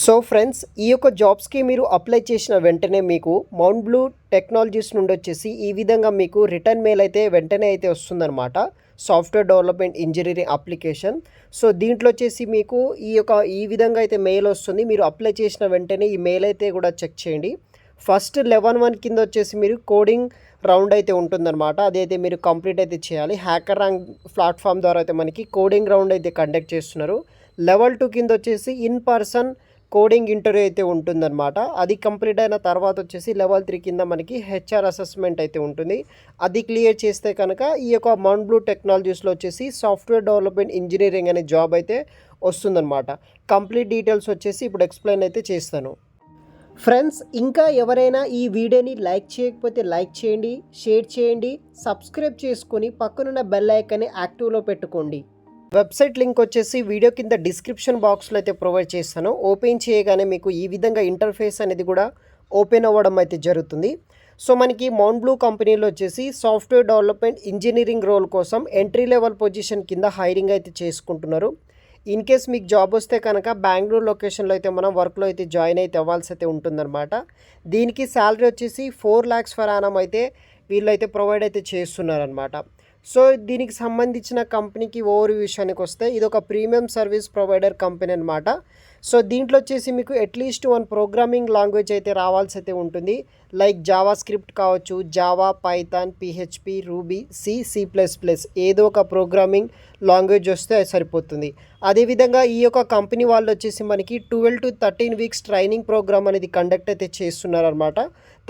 So friends, ఈ యొక్క జాబ్స్కి మీరు అప్లై చేసిన వెంటనే మీకు మౌంట్ బ్లూ టెక్నాలజీస్ నుండి వచ్చేసి ఈ విధంగా మీకు రిటర్న్ మెయిల్ అయితే వెంటనే అయితే వస్తుందన్నమాట. Software development engineering application. So దీంట్లో వచ్చేసి మీకు ఈ విధంగా అయితే మెయిల్ వస్తుంది. మీరు అప్లై చేసిన వెంటనే ఈ మెయిల్ అయితే కూడా చెక్ చేయండి. ఫస్ట్ లెవెల్ 1 కింద వచ్చేసి మీరు కోడింగ్ రౌండ్ అయితే ఉంటుందన్నమాట. అదైతే మీరు కంప్లీట్ అయితే చేయాలి. హ్యాకర్ ర్యాంక్ ప్లాట్ఫామ్ ద్వారా అయితే మనకి కోడింగ్ రౌండ్ అయితే కండక్ట్ చేస్తున్నారు. లెవెల్ 2 కింద వచ్చేసి ఇన్ పర్సన్ కోడింగ్ ఇంటర్వ్యూ అయితే ఉంటుందన్నమాట. అది కంప్లీట్ అయిన తర్వాత వచ్చేసి లెవెల్ 3 కింద మనకి హెచ్ఆర్ అసెస్మెంట్ అయితే ఉంటుంది. అది క్లియర్ చేస్తే కనుక ఈ యొక్క మౌంట్ బ్లూ టెక్నాలజీస్లో వచ్చేసి సాఫ్ట్వేర్ డెవలప్మెంట్ ఇంజనీరింగ్ అనే జాబ్ అయితే వస్తుందన్నమాట. కంప్లీట్ డీటెయిల్స్ వచ్చేసి ఇప్పుడు ఎక్స్ప్లెయిన్ అయితే చేస్తాను. ఫ్రెండ్స్, ఇంకా ఎవరైనా ఈ వీడియోని లైక్ చేయకపోతే లైక్ చేయండి, షేర్ చేయండి, సబ్స్క్రైబ్ చేసుకొని పక్కనున్న బెల్ ఐకాన్ని యాక్టివ్లో పెట్టుకోండి. వెబ్సైట్ లింక్ వచ్చేసి వీడియో కింద డిస్క్రిప్షన్ బాక్స్లో అయితే ప్రొవైడ్ చేస్తాను. ఓపెన్ చేయగానే మీకు ఈ విధంగా ఇంటర్ఫేస్ అనేది కూడా ఓపెన్ అవ్వడం అయితే జరుగుతుంది. సో మనకి మౌంట్ బ్లూ కంపెనీలో వచ్చేసి సాఫ్ట్వేర్ డెవలప్మెంట్ ఇంజనీరింగ్ రోల్ కోసం ఎంట్రీ లెవెల్ పొజిషన్ కింద హైరింగ్ అయితే చేసుకుంటున్నారు. ఇన్ కేస్ మీకు జాబ్ వస్తే కనుక బెంగళూరు లొకేషన్లో అయితే మనం వర్క్లో అయితే జాయిన్ అయితే అవ్వాల్సి అయితే ఉంటుందన్నమాట. దీనికి శాలరీ వచ్చేసి 4 lakhs ఫర్ యానం అయితే వీళ్ళు అయితే ప్రొవైడ్ అయితే చేస్తున్నారనమాట. సో దీనికి సంబంధించిన కంపెనీకి ఓవర్ విషయానికి వస్తే ఇది ఒక ప్రీమియం సర్వీస్ ప్రొవైడర్ కంపెనీ అనమాట. సో దీంట్లో వచ్చేసి మీకు అట్లీస్ట్ 1 ప్రోగ్రామింగ్ లాంగ్వేజ్ అయితే రావాల్సి అయితే ఉంటుంది. లైక్ జావా స్క్రిప్ట్ కావచ్చు, జావా, పైథాన్, పిహెచ్పి, రూబీ, సి++, ఏదో ఒక ప్రోగ్రామింగ్ లాంగ్వేజ్ వస్తే అది సరిపోతుంది. అదేవిధంగా ఈ యొక్క కంపెనీ వాళ్ళు వచ్చేసి మనకి 12 to 13 weeks ట్రైనింగ్ ప్రోగ్రామ్ అనేది కండక్ట్ అయితే చేస్తున్నారనమాట.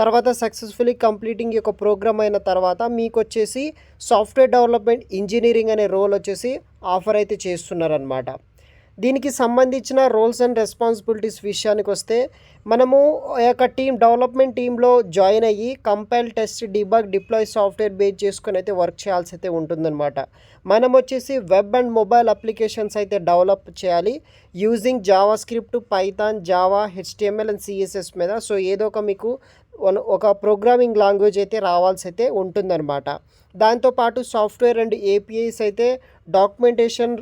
తర్వాత సక్సెస్ఫుల్లీ కంప్లీటింగ్ ఈ యొక్క ప్రోగ్రామ్ అయిన తర్వాత మీకు వచ్చేసి సాఫ్ట్వేర్ డెవలప్మెంట్ ఇంజనీరింగ్ అనే రోల్ వచ్చేసి ఆఫర్ అయితే చేస్తున్నారనమాట. దీనికి సంబంధించిన రోల్స్ అండ్ రెస్పాన్సిబిలిటీస్ విషయానికి వస్తే మనము ఆ యొక్క డెవలప్మెంట్ టీంలో జాయిన్ అయ్యి compile, test, debug, deploy software base చేసుకొని అయితే వర్క్ చేయాల్సి అయితే ఉంటుందన్నమాట. మనం వచ్చేసి వెబ్ అండ్ మొబైల్ అప్లికేషన్స్ అయితే డెవలప్ చేయాలి using JavaScript, Python, Java, HTML and CSS మీద. సో ఏదో ఒక మీకు ఒక ప్రోగ్రామింగ్ లాంగ్వేజ్ అయితే రావాల్సి అయితే ఉంటుందన్నమాట. దాంతోపాటు సాఫ్ట్వేర్ అండ్ ఏపీఐస్ అయితే డాక్యుమెంటేషన్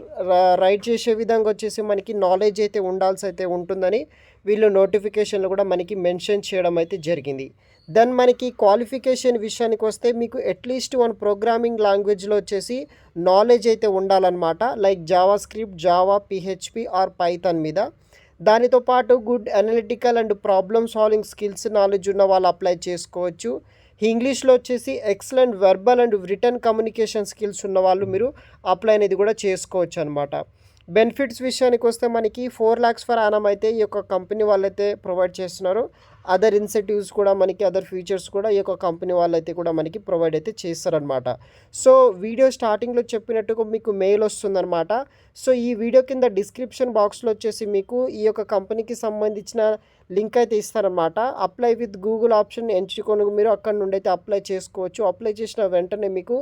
రైట్ చేసే విధంగా వచ్చేసి మనకి నాలెడ్జ్ అయితే ఉండాల్సి అయితే ఉంటుందని వీళ్ళు నోటిఫికేషన్లో కూడా మనకి మెన్షన్ చేయడం అయితే జరిగింది. దెన్ మనకి క్వాలిఫికేషన్ విషయానికి వస్తే మీకు అట్లీస్ట్ 1 ప్రోగ్రామింగ్ లాంగ్వేజ్లో వచ్చేసి నాలెడ్జ్ అయితే ఉండాలన్నమాట. Like JavaScript, Java, PHP or Python మీద. దానితో పాటు good analytical and problem solving skills knowledge ఉన్న వాళ్ళు అప్లై చేసుకోవచ్చు. ఇంగ్లీష్లో వచ్చేసి excellent verbal and written communication skills ఉన్న వాళ్ళు మీరు అప్లై అనేది కూడా చేసుకోవచ్చు అనమాట. బెనిఫిట్స్ విషయానికి వస్తే మనకి 4 lakhs ఫర్ యానం అయితే ఈ యొక్క కంపెనీ వాళ్ళైతే ప్రొవైడ్ చేస్తున్నారు. అదర్ ఇన్సెంటివ్స్ కూడా మనకి, అదర్ ఫీచర్స్ కూడా ఈ యొక్క కంపెనీ వాళ్ళైతే కూడా మనకి ప్రొవైడ్ అయితే చేస్తారనమాట. సో వీడియో స్టార్టింగ్లో చెప్పినట్టుగా మీకు మెయిల్ వస్తుందన్నమాట. సో ఈ వీడియో కింద డిస్క్రిప్షన్ బాక్స్లో వచ్చేసి మీకు ఈ యొక్క కంపెనీకి సంబంధించిన లింక్ అయితే ఇస్తారనమాట. అప్లై విత్ గూగుల్ ఆప్షన్ ఎంచుకొని మీరు అక్కడ నుండి అయితే అప్లై చేసుకోవచ్చు. అప్లై చేసిన వెంటనే మీకు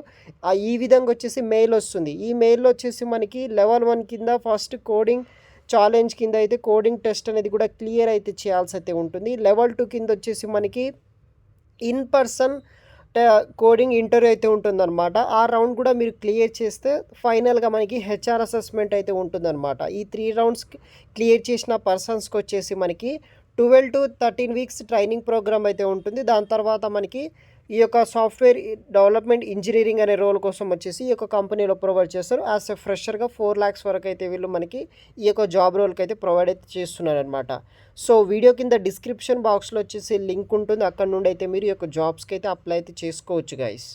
ఈ విధంగా వచ్చేసి మెయిల్ వస్తుంది. ఈ మెయిల్లో వచ్చేసి మనకి లెవెల్ 1 కింద ఫస్ట్ కోడింగ్ ఛాలెంజ్ కింద అయితే కోడింగ్ టెస్ట్ అనేది కూడా క్లియర్ అయితే చేయాల్సి అయితే ఉంటుంది. లెవెల్ 2 కింద వచ్చేసి మనకి ఇన్ పర్సన్ కోడింగ్ ఇంటర్వ్యూ అయితే ఉంటుందన్నమాట. ఆ రౌండ్ కూడా మీరు క్లియర్ చేస్తే ఫైనల్గా మనకి హెచ్ఆర్ అసెస్మెంట్ అయితే ఉంటుందన్నమాట. ఈ 3 rounds క్లియర్ చేసిన పర్సన్స్కి వచ్చేసి మనకి 12 to 13 weeks ట్రైనింగ్ ప్రోగ్రామ్ అయితే ఉంటుంది. దాని తర్వాత మనకి ఈ యొక్క సాఫ్ట్వేర్ డెవలప్మెంట్ ఇంజనీరింగ్ అనే రోల్ కోసం వచ్చేసి ఈ యొక్క కంపెనీలో ప్రొవైడ్ చేస్తారు. యాజ్ ఎ ఫ్రెషర్గా 4 lakhs వరకు అయితే వీళ్ళు మనకి ఈ యొక్క జాబ్ రోల్కి అయితే ప్రొవైడ్ అయితే చేస్తున్నారనమాట. సో వీడియో కింద డిస్క్రిప్షన్ బాక్స్లో వచ్చేసి లింక్ ఉంటుంది. అక్కడ నుండి అయితే మీరు ఈ యొక్క జాబ్స్కి అయితే అప్లై అయితే చేసుకోవచ్చు గైస్.